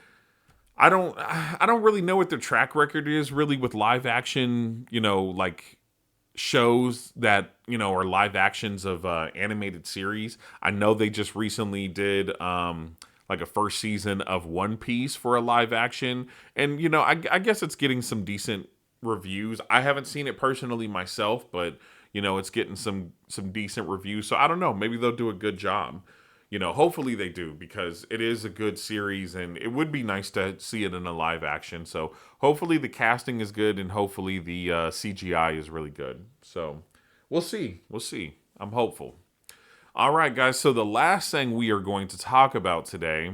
I don't really know what their track record is really with live action. Like shows that are live actions of animated series. I know they just recently did like a first season of One Piece for a live action, and I guess it's getting some decent reviews. I haven't seen it personally myself, but it's getting some decent reviews. So I don't know, maybe they'll do a good job. Hopefully they do, because it is a good series and it would be nice to see it in a live action. So hopefully the casting is good and hopefully the CGI is really good. So we'll see. We'll see. I'm hopeful. All right, guys. So the last thing we are going to talk about today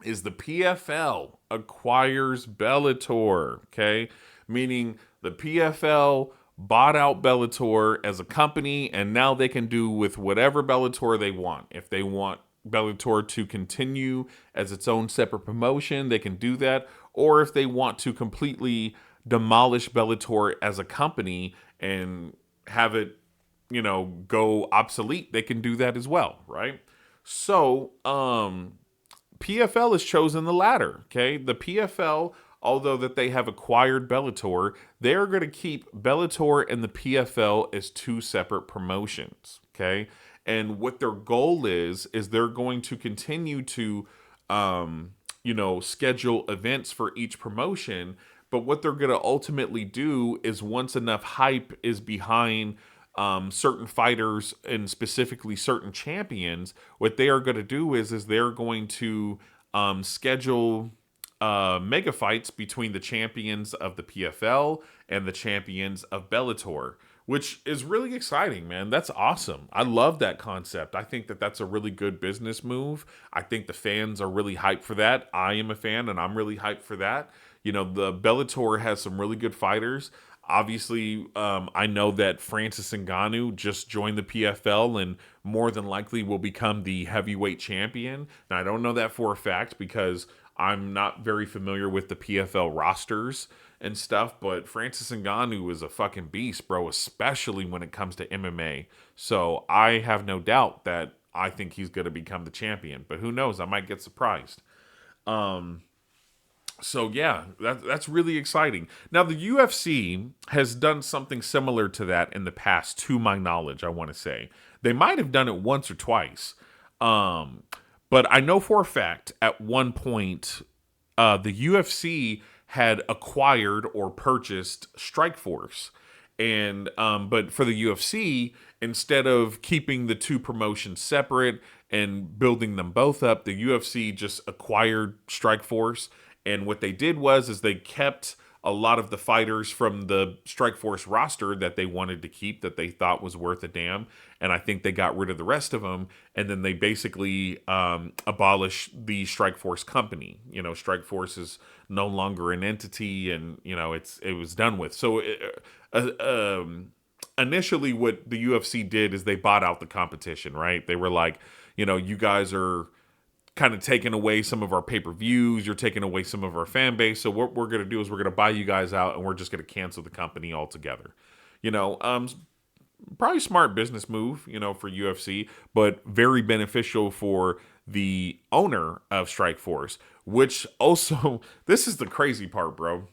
is the PFL acquires Bellator. Okay. Meaning the PFL bought out Bellator as a company, and now they can do with whatever Bellator they want. If they want Bellator to continue as its own separate promotion, they can do that. Or if they want to completely demolish Bellator as a company and have it, go obsolete, they can do that as well, right? So, PFL has chosen the latter. Okay, the PFL, although that they have acquired Bellator, they are going to keep Bellator and the PFL as two separate promotions. Okay, and what their goal is they're going to continue to, schedule events for each promotion. But what they're going to ultimately do is once enough hype is behind certain fighters and specifically certain champions, what they are going to do is they're going to schedule mega fights between the champions of the PFL and the champions of Bellator, which is really exciting, man. That's awesome. I love that concept. I think that that's a really good business move. I think the fans are really hyped for that. I am a fan and I'm really hyped for that. The Bellator has some really good fighters. Obviously, I know that Francis Ngannou just joined the PFL and more than likely will become the heavyweight champion. Now, I don't know that for a fact because I'm not very familiar with the PFL rosters and stuff, but Francis Ngannou is a fucking beast, bro, especially when it comes to MMA. So I have no doubt that I think he's going to become the champion, but who knows? I might get surprised. So yeah, that's really exciting. Now the UFC has done something similar to that in the past, to my knowledge. I want to say they might have done it once or twice, but I know for a fact at one point the UFC had acquired or purchased Strikeforce, and but for the UFC, instead of keeping the two promotions separate and building them both up, the UFC just acquired Strikeforce. And what they did is they kept a lot of the fighters from the Strikeforce roster that they wanted to keep, that they thought was worth a damn. And I think they got rid of the rest of them. And then they basically abolished the Strikeforce company. Strikeforce is no longer an entity, and it was done with. So initially, what the UFC did is they bought out the competition. Right? They were like, you guys are kind of taking away some of our pay-per-views. You're taking away some of our fan base. So what we're going to do is we're going to buy you guys out and we're just going to cancel the company altogether. You know, probably smart business move, you know, for UFC, but very beneficial for the owner of Strikeforce, which also, this is the crazy part, bro.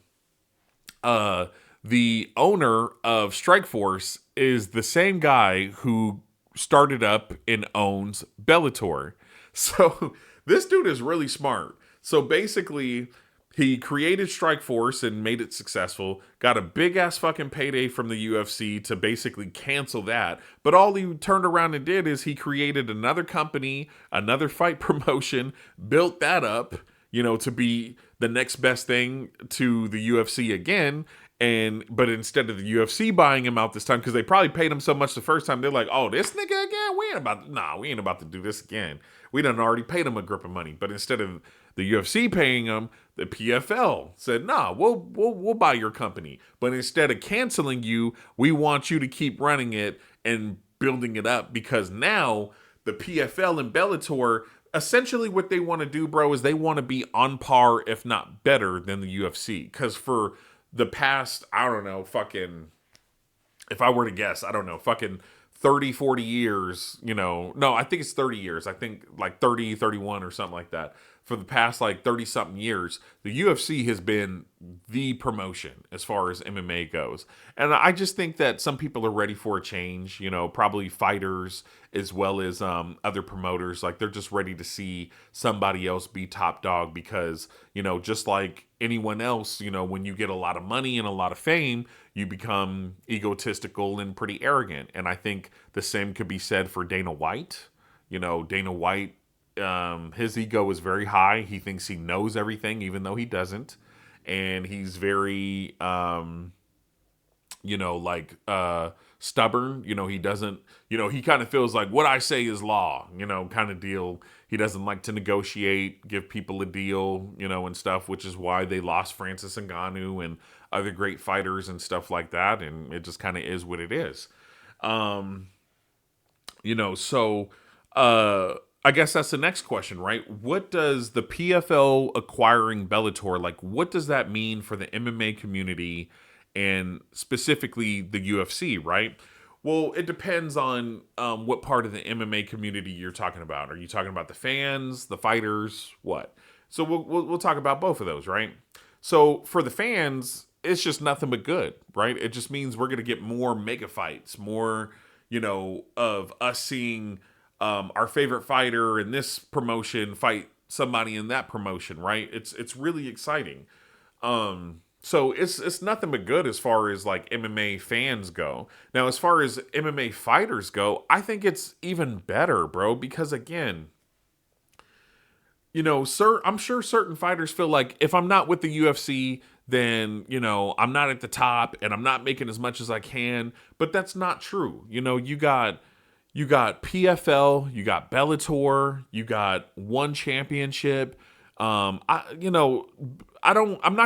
The owner of Strikeforce is the same guy who started up and owns Bellator. So this dude is really smart. So basically, he created Strikeforce and made it successful, got a big ass fucking payday from the UFC to basically cancel that. But all he turned around and did is he created another company, another fight promotion, built that up, you know, to be the next best thing to the UFC again. But instead of the UFC buying him out this time, because they probably paid him so much the first time, they're like, oh, this nigga again? We ain't about to do this again. We done already paid him a grip of money. But instead of the UFC paying him, the PFL said, nah, we'll buy your company. But instead of canceling you, we want you to keep running it and building it up, because now the PFL and Bellator, essentially what they want to do, bro, is they want to be on par, if not better, than the UFC. Because for the past, I don't know, fucking, if I were to guess, I don't know, fucking 30, 40 years, you know, no, I think it's 30 years. I think like 30, 31 or something like that. For the past like 30 something years, the UFC has been the promotion as far as MMA goes. And I just think that some people are ready for a change, you know, probably fighters as well as other promoters. Like they're just ready to see somebody else be top dog because, you know, just like anyone else, you know, when you get a lot of money and a lot of fame, you become egotistical and pretty arrogant. And I think the same could be said for Dana White. You know, Dana White, his ego is very high. He thinks he knows everything, even though he doesn't. And he's very, you know, like, stubborn. You know, he doesn't, you know, he kind of feels like what I say is law, you know, kind of deal. He doesn't like to negotiate, give people a deal, you know, and stuff, which is why they lost Francis Ngannou and other great fighters and stuff like that. And it just kind of is what it is. You know, so, I guess that's the next question, right? What does the PFL acquiring Bellator, like, what does that mean for the MMA community and specifically the UFC, right? Well, it depends on what part of the MMA community you're talking about. Are you talking about the fans, the fighters, what? So we'll talk about both of those, right? So for the fans, it's just nothing but good, right? It just means we're going to get more mega fights, more, you know, of us seeing our favorite fighter in this promotion fight somebody in that promotion, right? It's really exciting. So it's nothing but good as far as like MMA fans go. Now, as far as MMA fighters go, I think it's even better, bro, because again, you know, I'm sure certain fighters feel like if I'm not with the UFC, then, you know, I'm not at the top and I'm not making as much as I can, but that's not true. You know, you got PFL, you got Bellator, you got one championship. I'm not going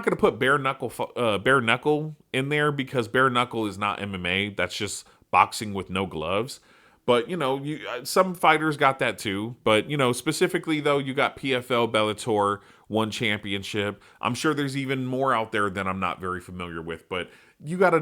to put bare knuckle in there because bare knuckle is not MMA. That's just boxing with no gloves. But, you know, some fighters got that too. But, you know, specifically though, you got PFL, Bellator, one championship. I'm sure there's even more out there that I'm not very familiar with. But you got at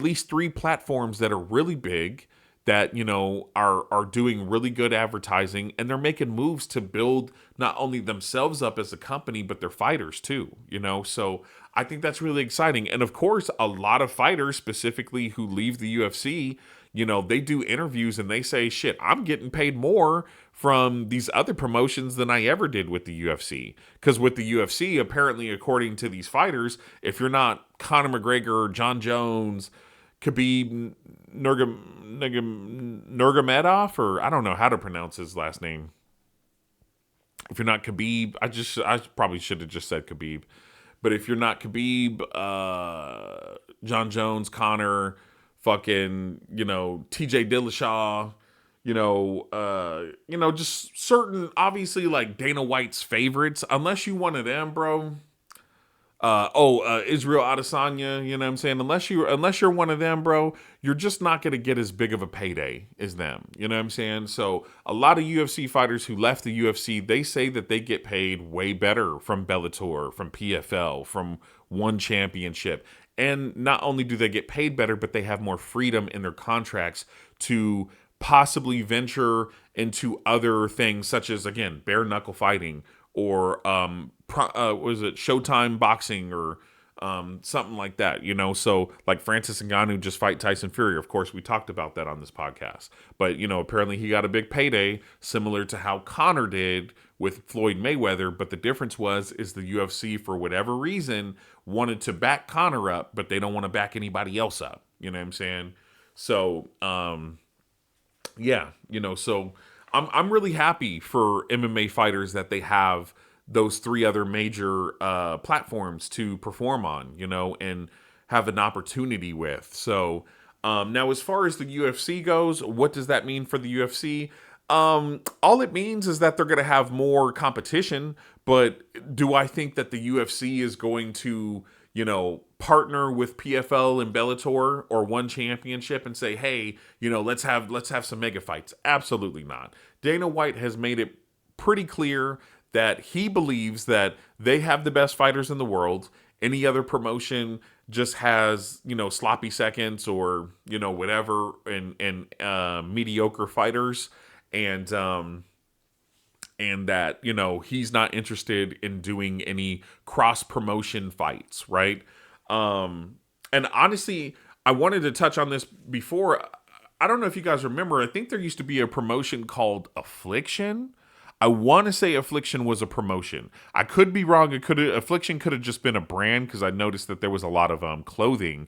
least three platforms that are really big, that, you know, are doing really good advertising, and they're making moves to build not only themselves up as a company, but their fighters too, you know? So I think that's really exciting. And of course, a lot of fighters specifically who leave the UFC, you know, they do interviews and they say, shit, I'm getting paid more from these other promotions than I ever did with the UFC. Because with the UFC, apparently, according to these fighters, if you're not Conor McGregor, John Jones, Khabib Nurmagomedov, or I don't know how to pronounce his last name. If you're not Khabib, I probably should have just said Khabib. But if you're not Khabib, John Jones, Connor, fucking, you know, TJ Dillashaw, just certain, obviously like Dana White's favorites, unless you one of them, bro, Israel Adesanya, you know what I'm saying? Unless you're one of them, bro, you're just not gonna get as big of a payday as them. You know what I'm saying? So a lot of UFC fighters who left the UFC, they say that they get paid way better from Bellator, from PFL, from one championship. And not only do they get paid better, but they have more freedom in their contracts to possibly venture into other things, such as, again, bare knuckle fighting, or was it Showtime boxing, or something like that, you know? So like Francis Ngannou just fight Tyson Fury. Of course, we talked about that on this podcast. But, you know, apparently he got a big payday, similar to how Conor did with Floyd Mayweather. But the difference is the UFC, for whatever reason, wanted to back Conor up, but they don't want to back anybody else up. You know what I'm saying? So, yeah, you know, so I'm really happy for MMA fighters that they have those three other major platforms to perform on, you know, and have an opportunity with. So now, as far as the UFC goes, what does that mean for the UFC? All it means is that they're going to have more competition. But do I think that the UFC is going to, you know, partner with PFL and Bellator or one championship and say, hey, you know, let's have some mega fights? Absolutely not. Dana White has made it pretty clear that he believes that they have the best fighters in the world. Any other promotion just has, you know, sloppy seconds, or, you know, whatever, and mediocre fighters. And that, you know, he's not interested in doing any cross promotion fights, right? And honestly, I wanted to touch on this before. I don't know if you guys remember. I think there used to be a promotion called Affliction. I want to say Affliction was a promotion. I could be wrong. Affliction could have just been a brand, because I noticed that there was a lot of clothing.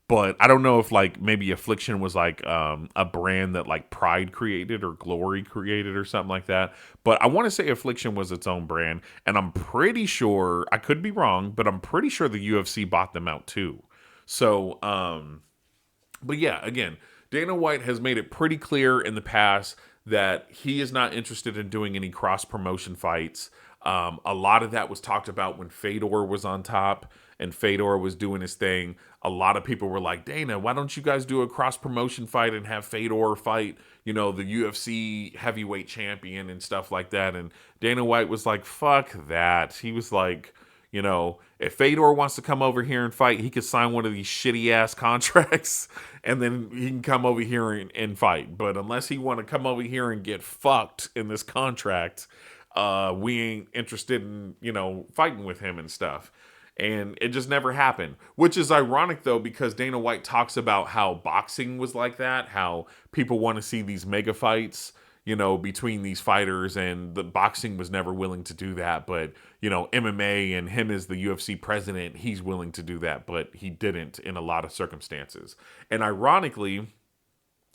But I don't know if like maybe Affliction was like a brand that like Pride created or Glory created or something like that. But I want to say Affliction was its own brand, and I'm pretty sure, I could be wrong, but I'm pretty sure the UFC bought them out too. So, but yeah, again, Dana White has made it pretty clear in the past that he is not interested in doing any cross promotion fights. A lot of that was talked about when Fedor was on top and Fedor was doing his thing. A lot of people were like, Dana, why don't you guys do a cross promotion fight and have Fedor fight, you know, the UFC heavyweight champion and stuff like that? And Dana White was like, fuck that. He was like, you know, if Fedor wants to come over here and fight, he could sign one of these shitty ass contracts and then he can come over here and fight. But unless he want to come over here and get fucked in this contract, we ain't interested in, you know, fighting with him and stuff. And it just never happened, which is ironic, though, because Dana White talks about how boxing was like that, how people want to see these mega fights, you know, between these fighters, and the boxing was never willing to do that. But, you know, MMA, and him as the UFC president, he's willing to do that, but he didn't in a lot of circumstances. And ironically,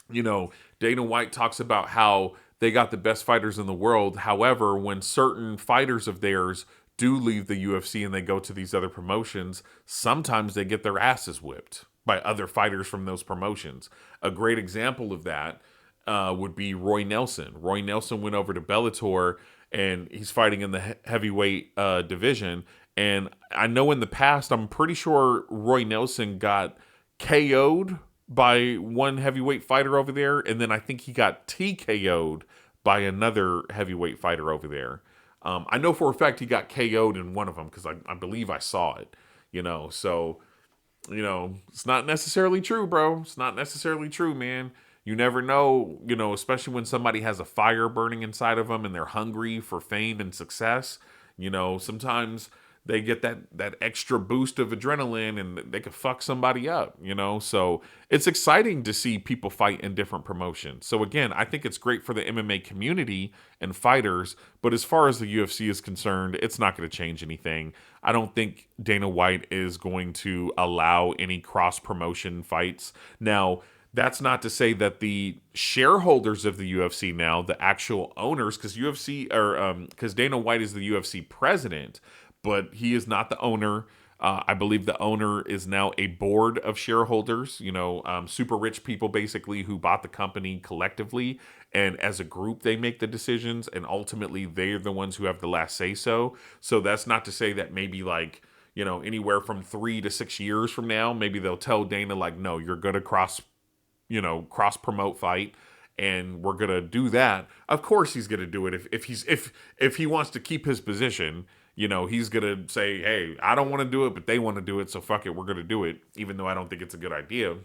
you know, Dana White talks about how they got the best fighters in the world. However, when certain fighters of theirs do leave the UFC and they go to these other promotions, sometimes they get their asses whipped by other fighters from those promotions. A great example of that would be Roy Nelson. Roy Nelson went over to Bellator, and he's fighting in the heavyweight division. And I know in the past, I'm pretty sure Roy Nelson got KO'd by one heavyweight fighter over there, and then I think he got TKO'd by another heavyweight fighter over there. I know for a fact he got KO'd in one of them, because I believe I saw it, you know. So, you know, it's not necessarily true, bro. It's not necessarily true, man. You never know, you know, especially when somebody has a fire burning inside of them and they're hungry for fame and success. You know, sometimes they get that extra boost of adrenaline and they could fuck somebody up, you know? So it's exciting to see people fight in different promotions. So again, I think it's great for the MMA community and fighters, but as far as the UFC is concerned, it's not going to change anything. I don't think Dana White is going to allow any cross promotion fights. Now, that's not to say that the shareholders of the UFC now, the actual owners, because Dana White is the UFC president, but he is not the owner. I believe the owner is now a board of shareholders, you know, super rich people basically who bought the company collectively. And as a group, they make the decisions, and ultimately they're the ones who have the last say so. So that's not to say that maybe like, anywhere from 3 to 6 years from now, maybe they'll tell Dana like, no, you're gonna cross promote fight, and we're gonna do that. Of course he's gonna do it if he wants to keep his position. He's gonna say, hey, I don't want to do it, but they want to do it, so fuck it, we're gonna do it, even though I don't think it's a good idea.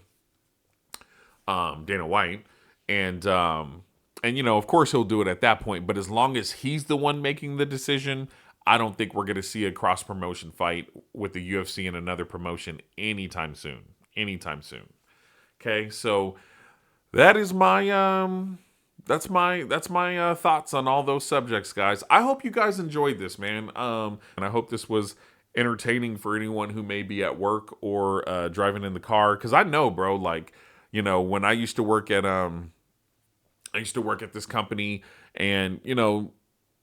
Dana White, and of course he'll do it at that point. But as long as he's the one making the decision, I don't think we're gonna see a cross promotion fight with the UFC and another promotion anytime soon. Anytime soon. Okay, so that is my that's my thoughts on all those subjects, guys. I hope you guys enjoyed this, man. And I hope this was entertaining for anyone who may be at work or driving in the car. Because I know, bro, like, when I used to work at this company, and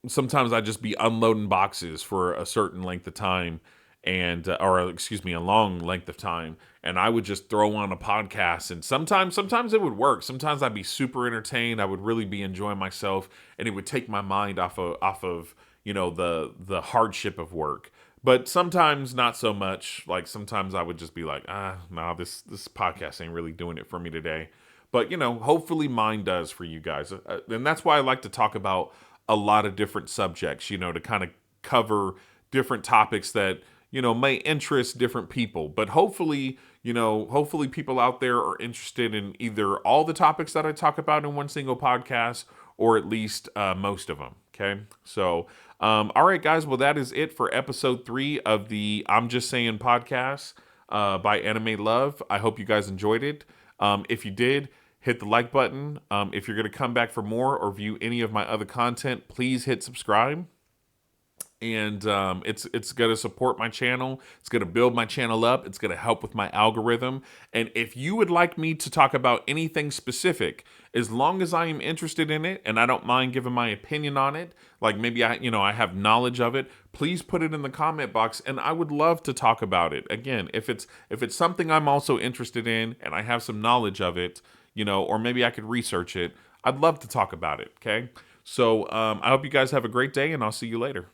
sometimes I'd just be unloading boxes for a certain length of time, and or excuse me, a long length of time, and I would just throw on a podcast, and sometimes it would work. Sometimes I'd be super entertained. I would really be enjoying myself, and it would take my mind off of the hardship of work. But sometimes not so much. Like sometimes I would just be like, no, this podcast ain't really doing it for me today. But hopefully mine does for you guys, and that's why I like to talk about a lot of different subjects. To kind of cover different topics that may interest different people. But hopefully people out there are interested in either all the topics that I talk about in one single podcast, or at least most of them. Okay, so all right, guys. Well, that is it for episode 3 of the I'm Just Saying podcast by Anime Love. I hope you guys enjoyed it. If you did, hit the like button. If you're going to come back for more or view any of my other content, please hit subscribe. And it's going to support my channel. It's going to build my channel up. It's going to help with my algorithm. And if you would like me to talk about anything specific, as long as I am interested in it and I don't mind giving my opinion on it, like maybe I have knowledge of it, please put it in the comment box, and I would love to talk about it. Again, if it's something I'm also interested in and I have some knowledge of it, or maybe I could research it, I'd love to talk about it. Okay. So I hope you guys have a great day, and I'll see you later.